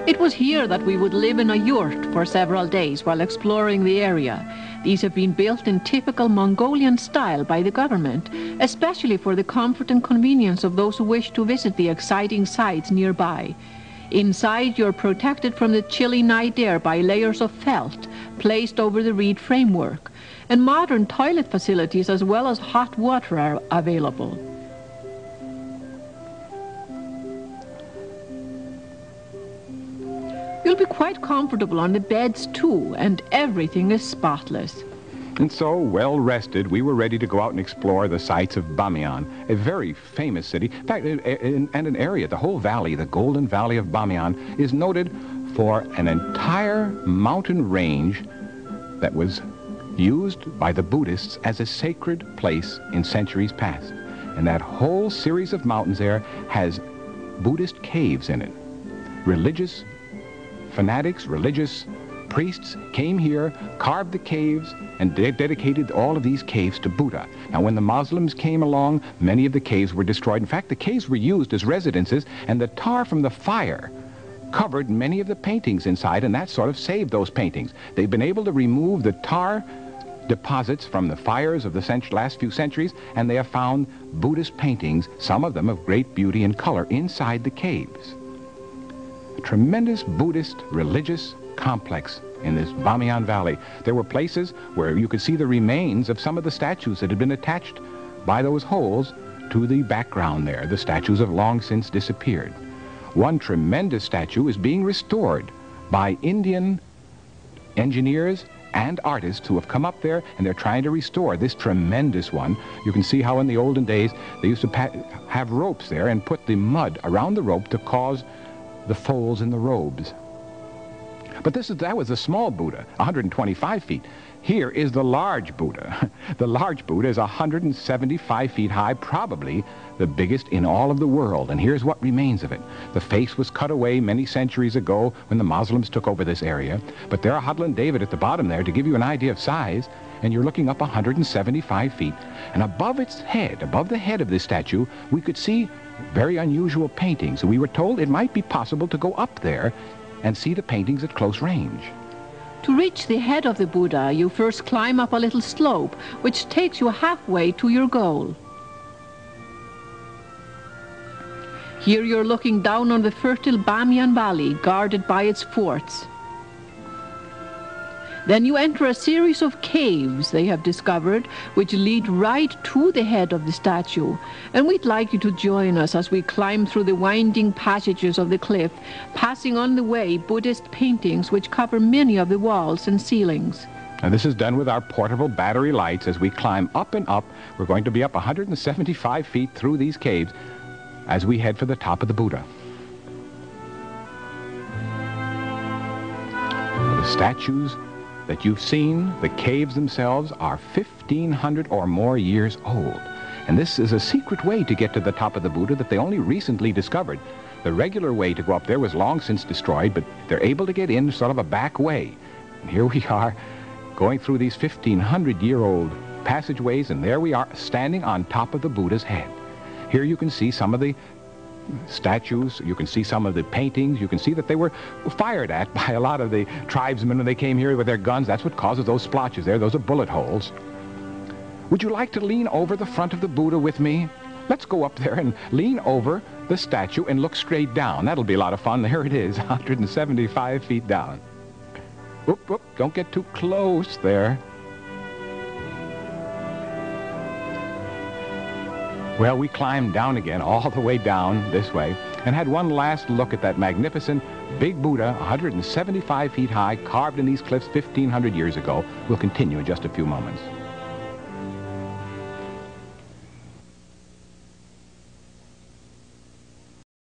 It was here that we would live in a yurt for several days while exploring the area. These have been built in typical Mongolian style by the government, especially for the comfort and convenience of those who wish to visit the exciting sites nearby. Inside, you're protected from the chilly night air by layers of felt placed over the reed framework, and modern toilet facilities as well as hot water are available. You'll be quite comfortable on the beds too, and everything is spotless. And so, well rested, we were ready to go out and explore the sites of Bamiyan, a very famous city. In fact, and an area, the whole valley, the Golden Valley of Bamiyan, is noted for an entire mountain range that was used by the Buddhists as a sacred place in centuries past. And that whole series of mountains there has Buddhist caves in it. Religious fanatics, religious priests came here, carved the caves, and dedicated all of these caves to Buddha. Now, when the Muslims came along, many of the caves were destroyed. In fact, the caves were used as residences, and the tar from the fire covered many of the paintings inside, and that sort of saved those paintings. They've been able to remove the tar deposits from the fires of the last few centuries, and they have found Buddhist paintings, some of them of great beauty and color, inside the caves. A tremendous Buddhist religious complex in this Bamiyan Valley. There were places where you could see the remains of some of the statues that had been attached by those holes to the background there. The statues have long since disappeared. One tremendous statue is being restored by Indian engineers and artists who have come up there, and they're trying to restore this tremendous one. You can see how in the olden days they used to have ropes there and put the mud around the rope to cause the folds in the robes. But that was a small Buddha, 125 feet. Here is the large Buddha. The large Buddha is 175 feet high, probably the biggest in all of the world. And here's what remains of it. The face was cut away many centuries ago when the Muslims took over this area. But there are Huddle and David at the bottom there to give you an idea of size. And you're looking up 175 feet. And above its head, above the head of this statue, we could see very unusual paintings. We were told it might be possible to go up there and see the paintings at close range. To reach the head of the Buddha, you first climb up a little slope, which takes you halfway to your goal. Here you're looking down on the fertile Bamiyan Valley, guarded by its forts. Then you enter a series of caves they have discovered, which lead right to the head of the statue. And we'd like you to join us as we climb through the winding passages of the cliff, passing on the way Buddhist paintings which cover many of the walls and ceilings. And this is done with our portable battery lights. As we climb up and up, we're going to be up 175 feet through these caves as we head for the top of the Buddha. The statues that you've seen, the caves themselves, are 1,500 or more years old. And this is a secret way to get to the top of the Buddha that they only recently discovered. The regular way to go up there was long since destroyed, but they're able to get in sort of a back way. And here we are going through these 1,500-year-old passageways, and there we are standing on top of the Buddha's head. Here you can see some of the statues, you can see some of the paintings, you can see that they were fired at by a lot of the tribesmen when they came here with their guns. That's what causes those splotches there. Those are bullet holes. Would you like to lean over the front of the Buddha with me? Let's go up there and lean over the statue and look straight down. That'll be a lot of fun. There it is, 175 feet down. Oop, oop, don't get too close there. Well, we climbed down again, all the way down this way, and had one last look at that magnificent big Buddha, 175 feet high, carved in these cliffs 1,500 years ago. We'll continue in just a few moments.